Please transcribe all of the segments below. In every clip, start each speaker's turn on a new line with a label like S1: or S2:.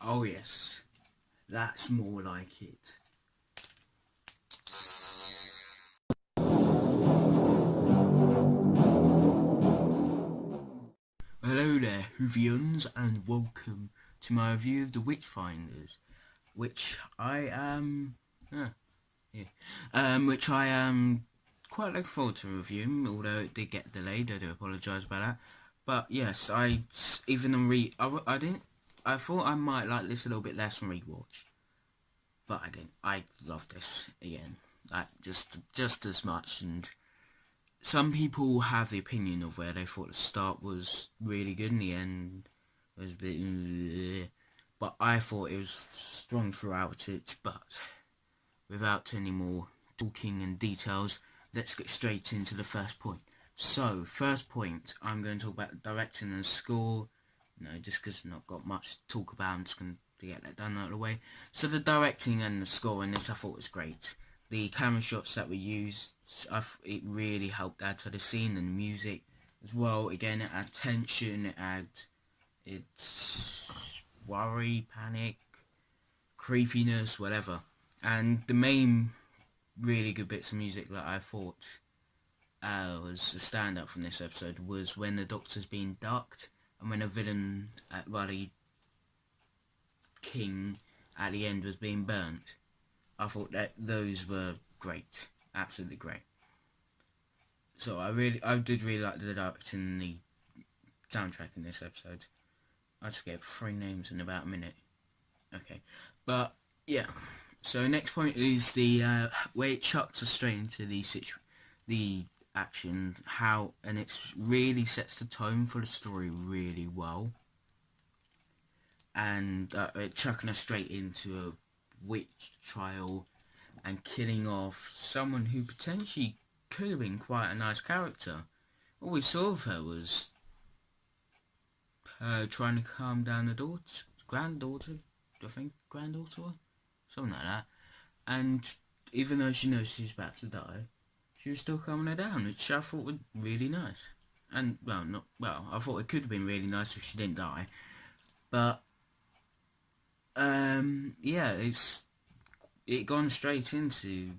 S1: Oh yes, that's more like it. Hello there, Whovians, and welcome to my review of the Witchfinders, which I am, which I am quite looking forward to reviewing, although it did get delayed. I do apologise about that. But yes, I thought I might like this a little bit less from rewatch, but I didn't. I love this again, like just as much. And some people have the opinion of where they thought the start was really good and the end was a bit, but I thought it was strong throughout it. But without any more talking and details, let's get straight into the first point. So, first point, I'm going to talk about directing and score. Just because I've not got much to talk about, I'm just going to get that done out of the way. So the directing and the score in this I thought was great. The camera shots that were used, it really helped add to the scene, and the music as well. Again, it had tension, it's worry, panic, creepiness, whatever. And the main really good bits of music that I thought was a standout from this episode was when the Doctor's being ducked, and when a villain, the king at the end was being burnt. I thought that those were great, absolutely great. So I did really like the directing and the soundtrack in this episode. I just gave 3 names in about a minute. Okay, but yeah. So next point is the way it chucks us straight into the action, and it really sets the tone for the story really well. And it chucking us straight into a witch trial and killing off someone who potentially could have been quite a nice character. All we saw of her was her trying to calm down the granddaughter, something like that. And even though she knows she's about to die, she was still calming her down, which I thought was really nice. And I thought it could have been really nice if she didn't die. But yeah, it gone straight into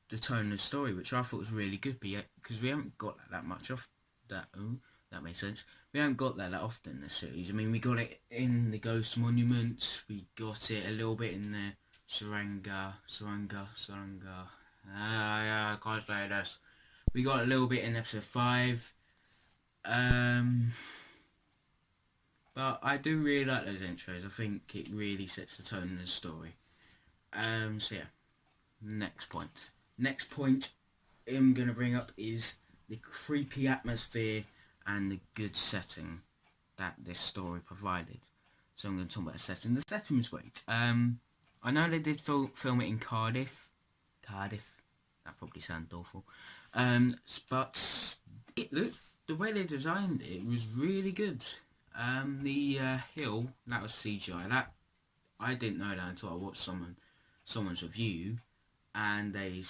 S1: the tone of the story, which I thought was really good, because we haven't got that much off that. Oh, that makes sense. We haven't got that often in the series. I mean, we got it in the Ghost Monuments. We got it a little bit in the Tsuranga. I can't say this. We got a little bit in episode 5. But I do really like those intros. I think it really sets the tone of the story. So yeah, next point. Next point I'm going to bring up is the creepy atmosphere and the good setting that this story provided. So I'm going to talk about the setting. The setting was great. I know they did film it in Cardiff. That probably sounded awful. But the way they designed it was really good. The hill, that was CGI. That I didn't know that until I watched someone's review, and they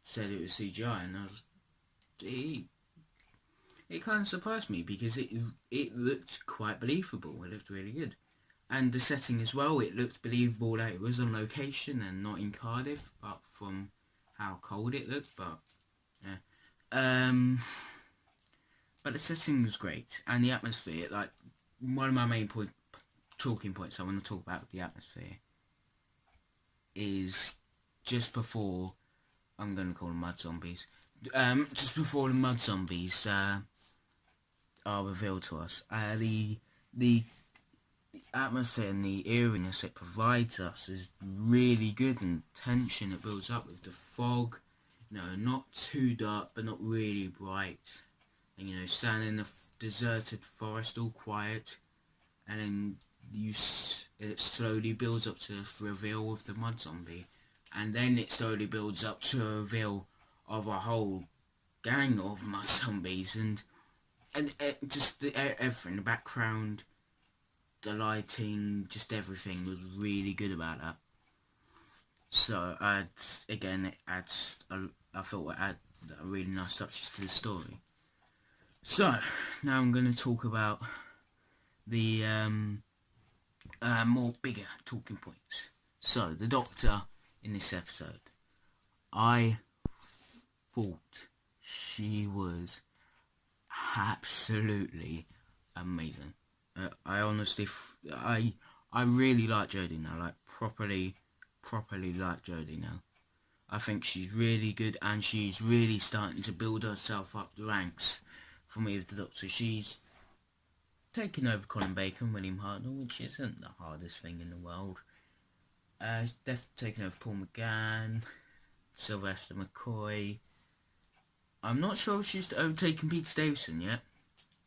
S1: said it was CGI, and it kind of surprised me, because it looked quite believable. It looked really good, and the setting as well. It looked believable that it was on location and not in Cardiff, but from how cold it looked. But yeah, but the setting was great, and the atmosphere. Like, one of my main talking points I want to talk about the atmosphere is just before, I'm going to call them mud zombies, just before the mud zombies are revealed to us. The atmosphere and the eeriness it provides us is really good, and tension it builds up with the fog, not too dark but not really bright, and standing in the deserted forest, all quiet, and then it slowly builds up to the reveal of the mud zombie, and then it slowly builds up to a reveal of a whole gang of mud zombies, and just everything, the background, the lighting, just everything was really good about that. So I thought it added a really nice touches to the story. So now I'm going to talk about the more bigger talking points. So, the Doctor in this episode, I thought she was absolutely amazing. I honestly, I really like Jodie now, like properly like Jodie now. I think she's really good, and she's really starting to build herself up the ranks for me with the Doctor. She's taking over Colin Bacon, William Hartnell, which isn't the hardest thing in the world. She's definitely taking over Paul McGann, Sylvester McCoy. I'm not sure if she's overtaken Peter Davison yet,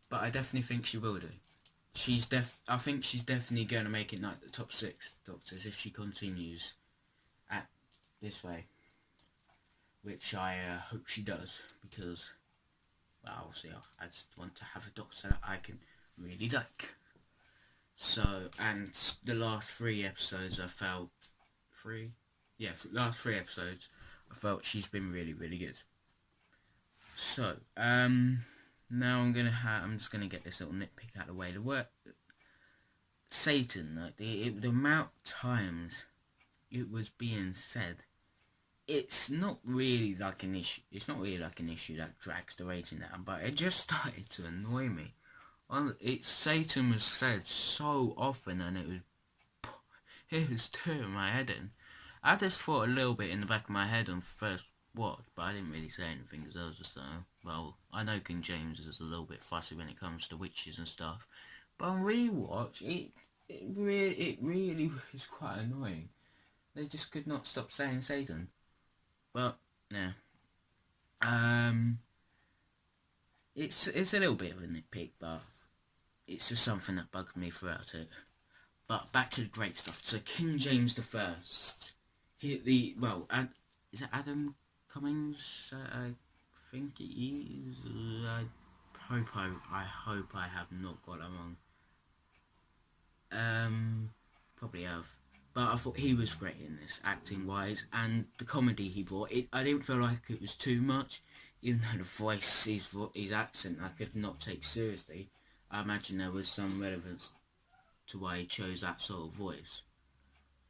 S1: but I definitely think she will do. I think she's definitely going to make it like the top 6 Doctors if she continues at this way, which I hope she does, because, well, obviously I just want to have a Doctor that I can really like. So, and the last 3 episodes I felt, last 3 episodes I felt she's been really good. So, now I'm just gonna get this little nitpick out of the way. The word Satan, like the amount of times it was being said, it's not really like an issue. It's not really like an issue that drags the rating down, but it just started to annoy me. Satan was said so often, and it was tearing my head in. I just thought a little bit in the back of my head on first watch, but I didn't really say anything because I was just well, I know King James is a little bit fussy when it comes to witches and stuff, but on rewatch, it really was quite annoying. They just could not stop saying Satan. But yeah, it's a little bit of a nitpick, but it's just something that bugged me throughout it. But back to the great stuff. So King James the First, is it Adam Cummings? I think it is. I hope I have not got that wrong. Probably have. But I thought he was great in this, acting wise, and the comedy he brought. I didn't feel like it was too much, even though the voice, his accent, I could not take seriously. I imagine there was some relevance to why he chose that sort of voice.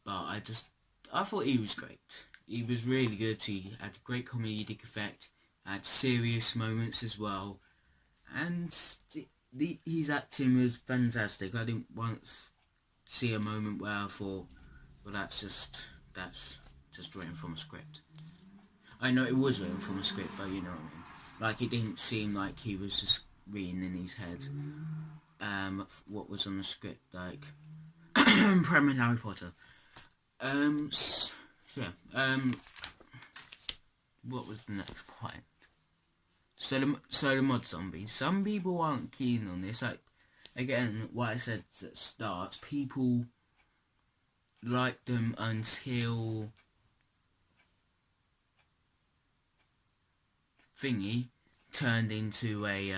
S1: But I thought he was great. He was really good. He had a great comedic effect, had serious moments as well, and his acting was fantastic. I didn't once see a moment where I thought, well, that's just written from a script. I know it was written from a script, but you know what I mean. Like, it didn't seem like he was just reading in his head what was on the script, like Prem and Harry Potter. What was the next point? So the mod zombies. Some people aren't keen on this. Like, again, what I said at the start, people liked them until Thingy turned into a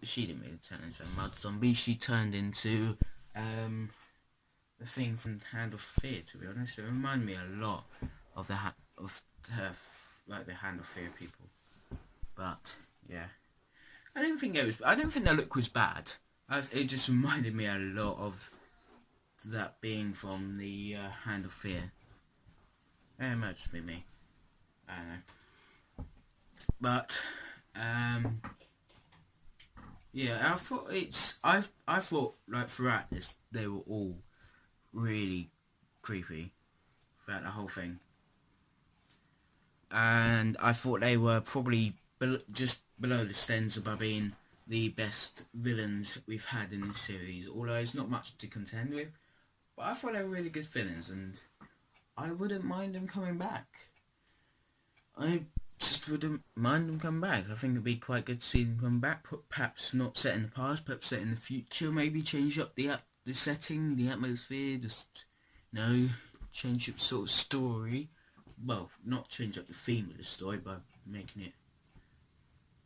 S1: she didn't really turn into a mud zombie. She turned into the thing from Hand of Fear. To be honest, it reminded me a lot of the Hand of Fear people. But yeah, I don't think the look was bad. It just reminded me a lot of that being from the Hand of Fear. It might just be me. I don't know. But yeah, I thought like throughout this they were all really creepy throughout the whole thing, and I thought they were probably just below the Stenza by being the best villains we've had in this series, although it's not much to contend with. But I thought they were really good villains, and I wouldn't mind them coming back. I just wouldn't mind them coming back. I think it'd be quite good to see them come back. Perhaps not set in the past, perhaps set in the future. Maybe change up the setting, the atmosphere. Just change up sort of story. Well, not change up the theme of the story by making it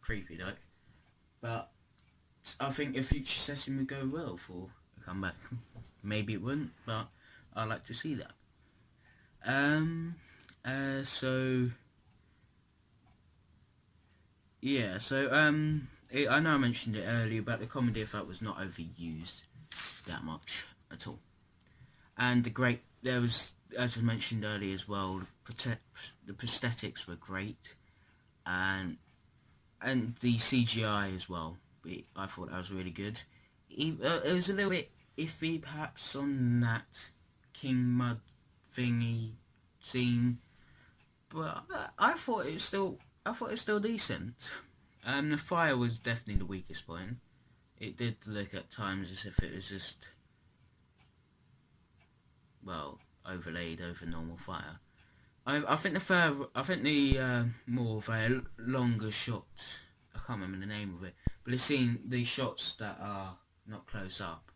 S1: creepy, like. But I think a future setting would go well for a comeback. Maybe it wouldn't, but I'd like to see that. I know I mentioned it earlier, but the comedy I felt was not overused that much And there was, as I mentioned earlier as well, the prosthetics were great, and the CGI as well. I thought that was really good. It was a little bit iffy perhaps on that King Mud thingy scene, but I thought it was still decent. The fire was definitely the weakest point. It did look at times as if it was just, well, overlaid over normal fire. I think the more of a longer shots, I can't remember the name of it, but it's seen the shots that are not close up.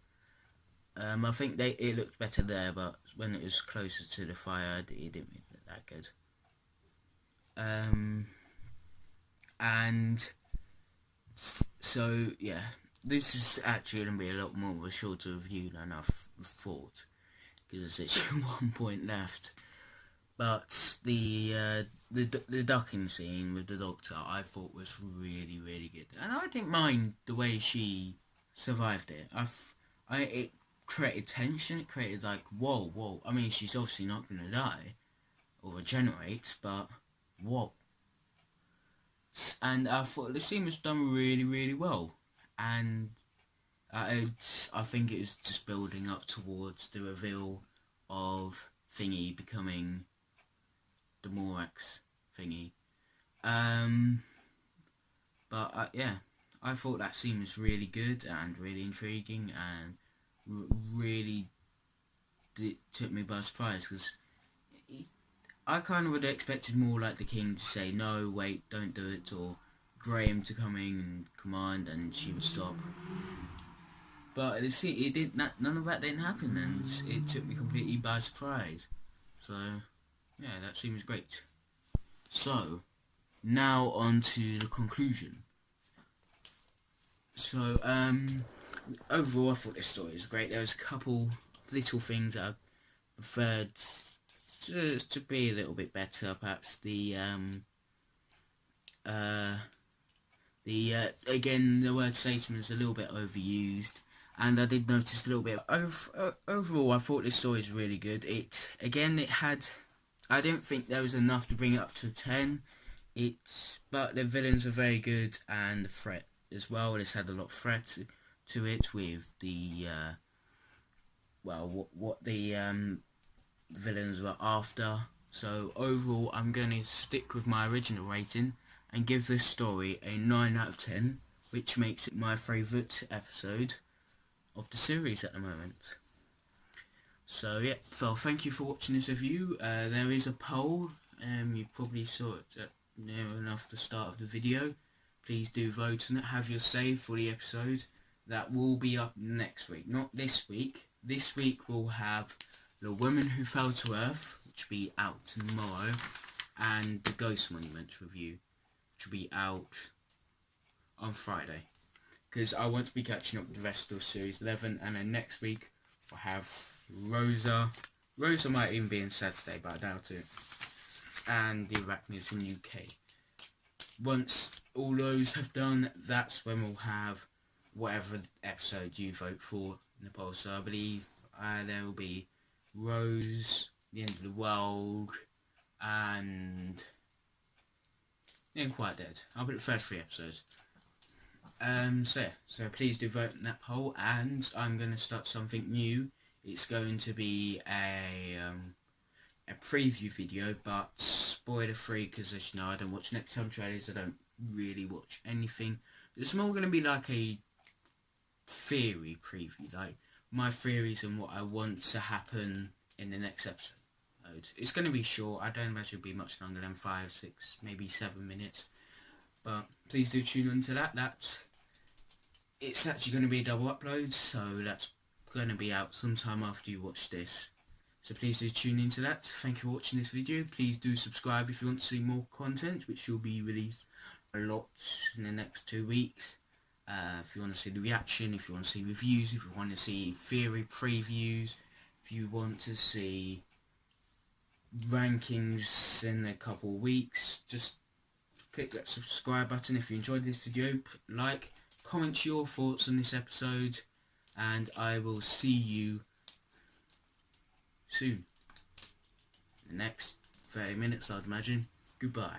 S1: I think it looked better there, but when it was closer to the fire, it didn't really look that good. And so yeah, this is actually going to be a lot more of a shorter review than I thought, because there's actually 1 point left. But the ducking scene with the Doctor, I thought was really, really good, and I didn't mind the way she survived it. It created tension. It created like, whoa. I mean, she's obviously not gonna die or regenerate, but whoa. And I thought the scene was done really, really well, and I think it was just building up towards the reveal of Thingy becoming the Morax thingy. But yeah, I thought that scene was really good and really intriguing, and really took me by surprise, because I kind of would have expected more like the King to say, no, wait, don't do it, or Graham to come in and command and she would stop. But it did none of that didn't happen, and it took me completely by surprise. So yeah, that scene was great. So now on to the conclusion. So overall, I thought this story was great. There was a couple little things that I preferred to be a little bit better. Perhaps again, the word Satan is a little bit overused, and I did notice a little bit. Overall, I thought this story is really good. I didn't think there was enough to bring it up to 10. But the villains are very good, and the threat as well. It's had a lot of threat to it with the what the villains were after. So overall, I'm going to stick with my original rating and give this story a 9 out of 10, which makes it my favourite episode of the series at the moment. So yeah, well, thank you for watching this review. There is a poll, you probably saw it near enough the start of the video. Please do vote on it, have your say for the episode. That will be up next week, not this week. This week we'll have The Woman Who Fell to Earth, which will be out tomorrow, and The Ghost Monument review, which will be out on Friday, because I want to be catching up with the rest of Series 11, and then next week we'll have Rosa might even be in Saturday, but I doubt it, and the Arachnids in UK. Once all those have done, that's when we'll have whatever episode you vote for in the poll. So I believe there will be Rose, The End of the World, and Quite Dead. I'll put the first 3 episodes. So please do vote in that poll, and I'm going to start something new. It's going to be a preview video, but spoiler free, because as you know, I don't watch next time trailers. I don't really watch anything. It's more going to be like a theory preview, like my theories and what I want to happen in the next episode. It's going to be short. I don't imagine it'll be much longer than 5, 6, maybe 7 minutes. But please do tune into that. It's actually going to be a double upload, so that's going to be out sometime after you watch this. So please do tune into that. Thank you for watching this video. Please do subscribe if you want to see more content, which will be released a lot in the next 2 weeks. If you want to see the reaction, if you want to see reviews, if you want to see theory previews, if you want to see rankings in a couple of weeks, just click that subscribe button. If you enjoyed this video, like, comment your thoughts on this episode, and I will see you soon. The next 30 minutes, I'd imagine. Goodbye.